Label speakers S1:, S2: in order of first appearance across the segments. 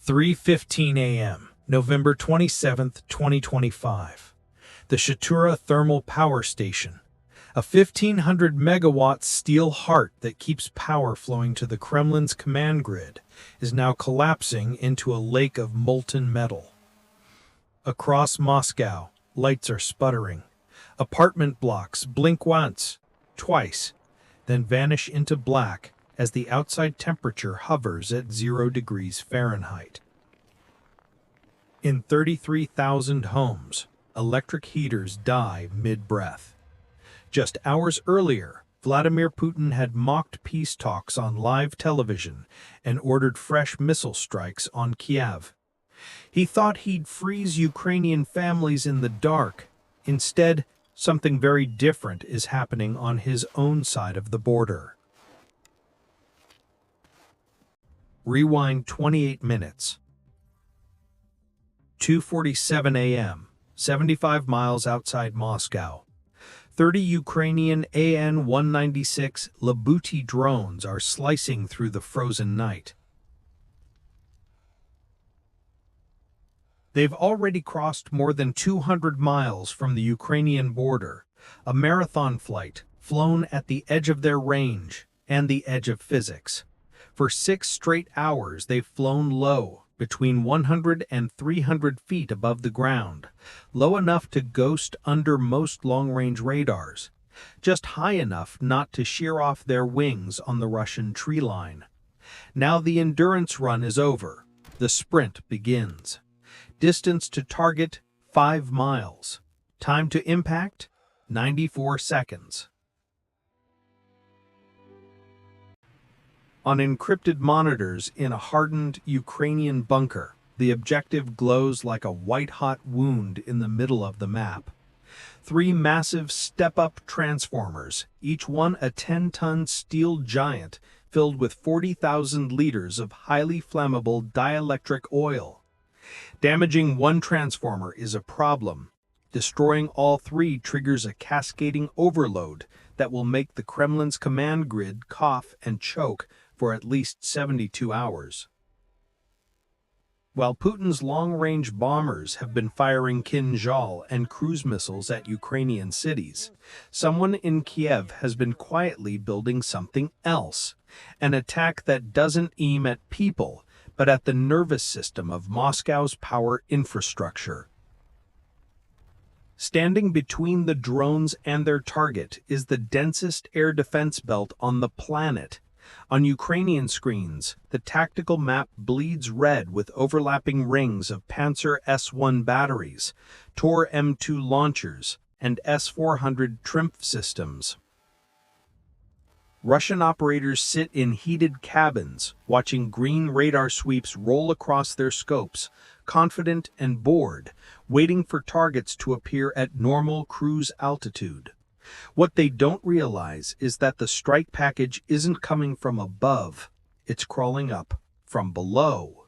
S1: 3:15 a.m., November 27, 2025. The Shatura Thermal Power Station, a 1,500-megawatt steel heart that keeps power flowing to the Kremlin's command grid, is now collapsing into a lake of molten metal. Across Moscow, lights are sputtering. Apartment blocks blink once, twice, then vanish into black as the outside temperature hovers at 0 degrees Fahrenheit. In 33,000 homes, electric heaters die mid-breath. Just hours earlier, Vladimir Putin had mocked peace talks on live television and ordered fresh missile strikes on Kiev. He thought he'd freeze Ukrainian families in the dark. Instead, something very different is happening on his own side of the border. Rewind 28 minutes. 2:47 a.m., 75 miles outside Moscow. 30 Ukrainian AN-196 Liutyi drones are slicing through the frozen night. They've already crossed more than 200 miles from the Ukrainian border, a marathon flight flown at the edge of their range and the edge of physics. For 6 straight hours, they've flown low, between 100 and 300 feet above the ground, low enough to ghost under most long-range radars, just high enough not to shear off their wings on the Russian tree line. Now the endurance run is over. The sprint begins. Distance to target, 5 miles. Time to impact, 94 seconds. On encrypted monitors in a hardened Ukrainian bunker, the objective glows like a white-hot wound in the middle of the map. 3 massive step-up transformers, each one a 10-ton steel giant filled with 40,000 liters of highly flammable dielectric oil. Damaging one transformer is a problem. Destroying all 3 triggers a cascading overload that will make the Kremlin's command grid cough and choke for at least 72 hours. While Putin's long-range bombers have been firing Kinzhal and cruise missiles at Ukrainian cities, someone in Kiev has been quietly building something else, an attack that doesn't aim at people, but at the nervous system of Moscow's power infrastructure. Standing between the drones and their target is the densest air defense belt on the planet. On Ukrainian screens, the tactical map bleeds red with overlapping rings of Pantsir S-1 batteries, Tor-M2 launchers, and S-400 TRIMF systems. Russian operators sit in heated cabins, watching green radar sweeps roll across their scopes, confident and bored, waiting for targets to appear at normal cruise altitude. What they don't realize is that the strike package isn't coming from above, it's crawling up from below.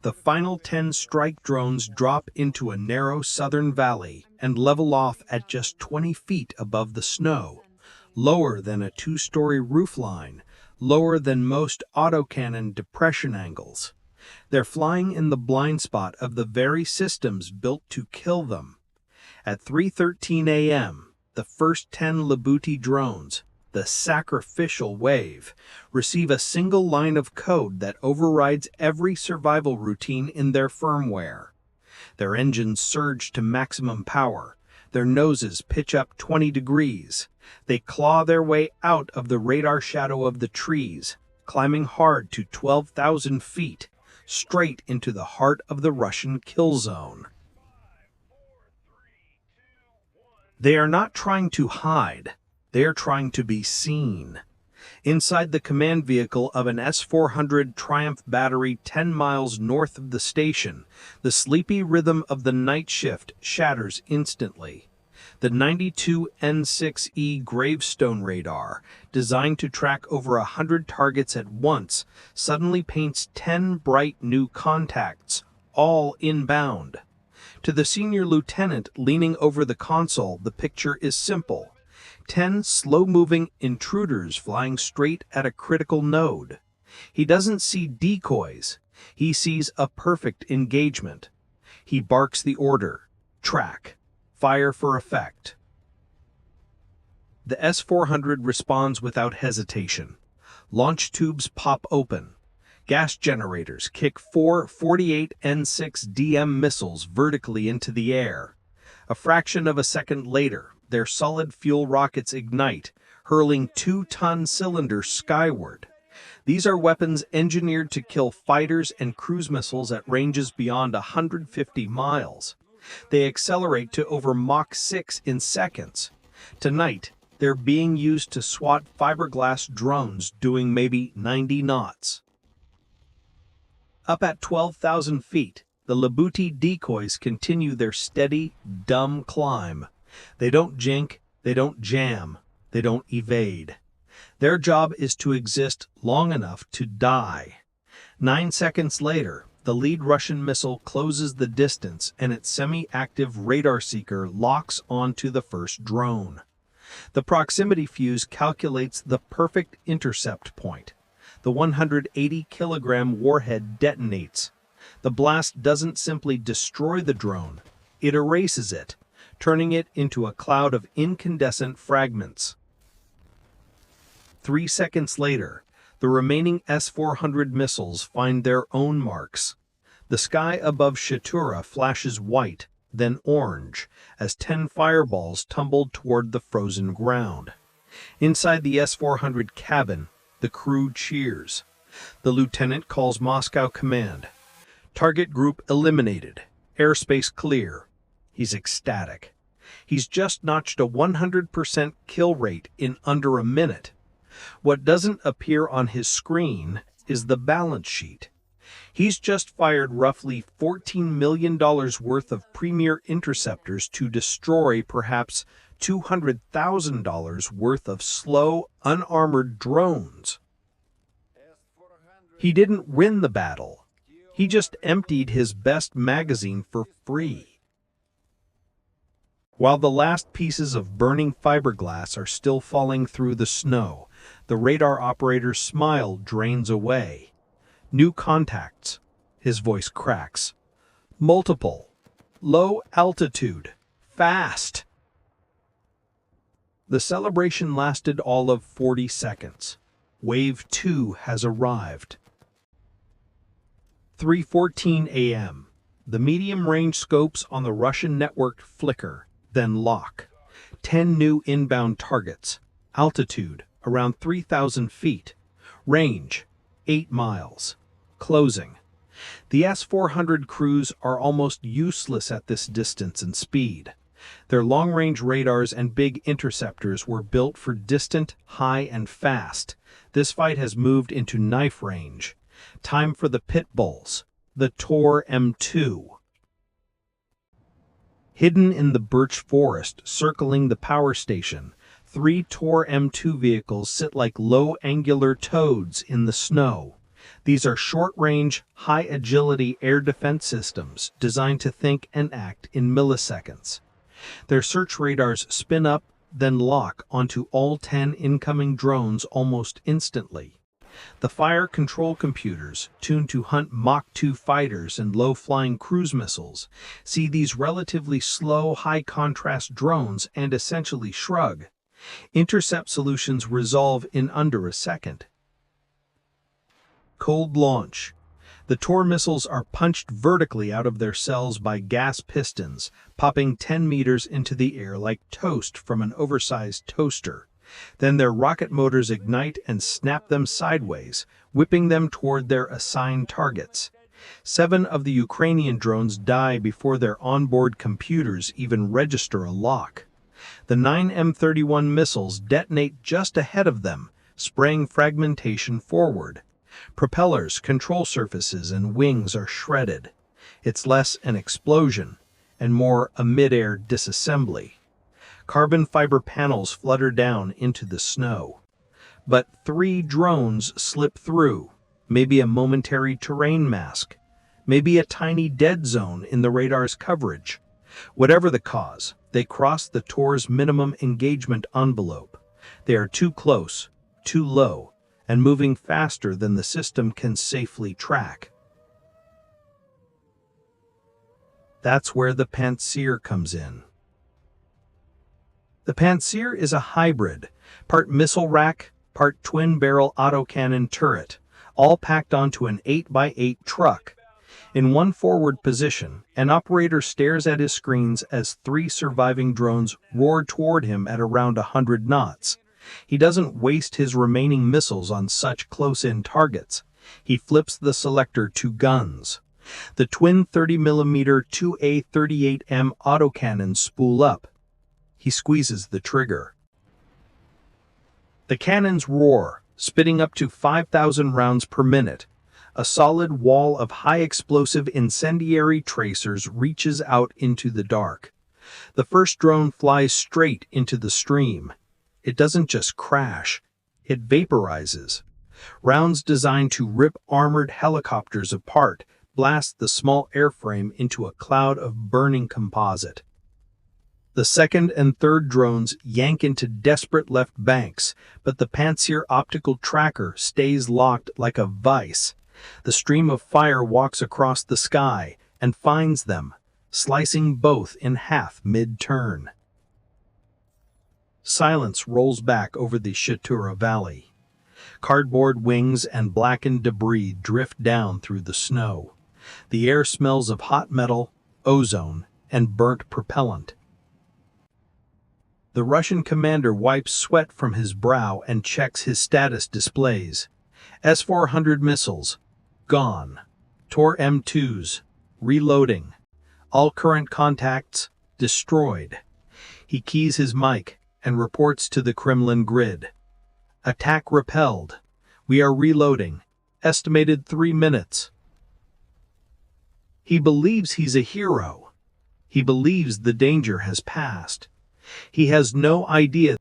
S1: The final 10 strike drones drop into a narrow southern valley and level off at just 20 feet above the snow, lower than a 2-story roofline, lower than most autocannon depression angles. They're flying in the blind spot of the very systems built to kill them. At 3:13 a.m., the first 10 Liutyi drones, the sacrificial wave, receive a single line of code that overrides every survival routine in their firmware. Their engines surge to maximum power. Their noses pitch up 20 degrees. They claw their way out of the radar shadow of the trees, climbing hard to 12,000 feet, straight into the heart of the Russian kill zone. They are not trying to hide, they are trying to be seen. Inside the command vehicle of an S-400 Triumph battery 10 miles north of the station, the sleepy rhythm of the night shift shatters instantly. The 92 N6E gravestone radar, designed to track over 100 targets at once, suddenly paints 10 bright new contacts, all inbound. To the senior lieutenant leaning over the console, the picture is simple. 10 slow-moving intruders flying straight at a critical node. He doesn't see decoys. He sees a perfect engagement. He barks the order, track, fire for effect. The S-400 responds without hesitation. Launch tubes pop open. Gas generators kick four 48 N-6DM missiles vertically into the air. A fraction of a second later, their solid fuel rockets ignite, hurling 2-ton cylinders skyward. These are weapons engineered to kill fighters and cruise missiles at ranges beyond 150 miles. They accelerate to over Mach 6 in seconds. Tonight, they're being used to swat fiberglass drones doing maybe 90 knots. Up at 12,000 feet, the Liutyi decoys continue their steady, dumb climb. They don't jink, they don't jam, they don't evade. Their job is to exist long enough to die. 9 seconds later, the lead Russian missile closes the distance and its semi-active radar seeker locks onto the first drone. The proximity fuse calculates the perfect intercept point. The 180-kilogram warhead detonates. The blast doesn't simply destroy the drone, it erases it, turning it into a cloud of incandescent fragments. 3 seconds later, the remaining S-400 missiles find their own marks. The sky above Shatura flashes white, then orange, as 10 fireballs tumbled toward the frozen ground. Inside the S-400 cabin, the crew cheers. The lieutenant calls Moscow command. Target group eliminated. Airspace clear. He's ecstatic. He's just notched a 100% kill rate in under a minute. What doesn't appear on his screen is the balance sheet. He's just fired roughly $14 million worth of premier interceptors to destroy perhaps $200,000 worth of slow, unarmored drones. He didn't win the battle. He just emptied his best magazine for free. While the last pieces of burning fiberglass are still falling through the snow, the radar operator's smile drains away. New contacts. His voice cracks. Multiple. Low altitude. Fast. The celebration lasted all of 40 seconds. Wave 2 has arrived. 3:14 a.m. The medium-range scopes on the Russian network flicker, then lock. 10 new inbound targets. Altitude, around 3,000 feet. Range, 8 miles. Closing. The S-400 crews are almost useless at this distance and speed. Their long-range radars and big interceptors were built for distant, high, and fast. This fight has moved into knife range. Time for the pit bulls, the Tor-M2. Hidden in the birch forest circling the power station, 3 Tor-M2 vehicles sit like low angular toads in the snow. These are short-range, high-agility air defense systems designed to think and act in milliseconds. Their search radars spin up, then lock onto all 10 incoming drones almost instantly. The fire control computers, tuned to hunt Mach 2 fighters and low-flying cruise missiles, see these relatively slow, high-contrast drones and essentially shrug. Intercept solutions resolve in under a second. Cold launch. The Tor missiles are punched vertically out of their cells by gas pistons, popping 10 meters into the air like toast from an oversized toaster. Then their rocket motors ignite and snap them sideways, whipping them toward their assigned targets. 7 of the Ukrainian drones die before their onboard computers even register a lock. The 9 M31 missiles detonate just ahead of them, spraying fragmentation forward. Propellers, control surfaces, and wings are shredded. It's less an explosion and more a mid-air disassembly. Carbon fiber panels flutter down into the snow. But 3 drones slip through, maybe a momentary terrain mask, maybe a tiny dead zone in the radar's coverage. Whatever the cause, they cross the Tor's minimum engagement envelope. They are too close, too low, and moving faster than the system can safely track. That's where the Pantsir comes in. The Pantsir is a hybrid, part missile rack, part twin-barrel autocannon turret, all packed onto an 8x8 truck. In one forward position, an operator stares at his screens as 3 surviving drones roar toward him at around 100 knots. He doesn't waste his remaining missiles on such close-in targets. He flips the selector to guns. The twin 30mm 2A38M autocannons spool up. He squeezes the trigger. The cannons roar, spitting up to 5,000 rounds per minute. A solid wall of high-explosive incendiary tracers reaches out into the dark. The first drone flies straight into the stream. It doesn't just crash, it vaporizes. Rounds designed to rip armored helicopters apart blast the small airframe into a cloud of burning composite. The second and third drones yank into desperate left banks, but the Pantsir optical tracker stays locked like a vice. The stream of fire walks across the sky and finds them, slicing both in half mid-turn. Silence rolls back over the Shatura Valley. Cardboard wings and blackened debris drift down through the snow. The air smells of hot metal, ozone, and burnt propellant. The Russian commander wipes sweat from his brow and checks his status displays. S-400 missiles, gone. Tor-M2s, reloading. All current contacts, destroyed. He keys his mic and reports to the Kremlin grid. Attack repelled. We are reloading. Estimated 3 minutes. He believes he's a hero. He believes the danger has passed. He has no idea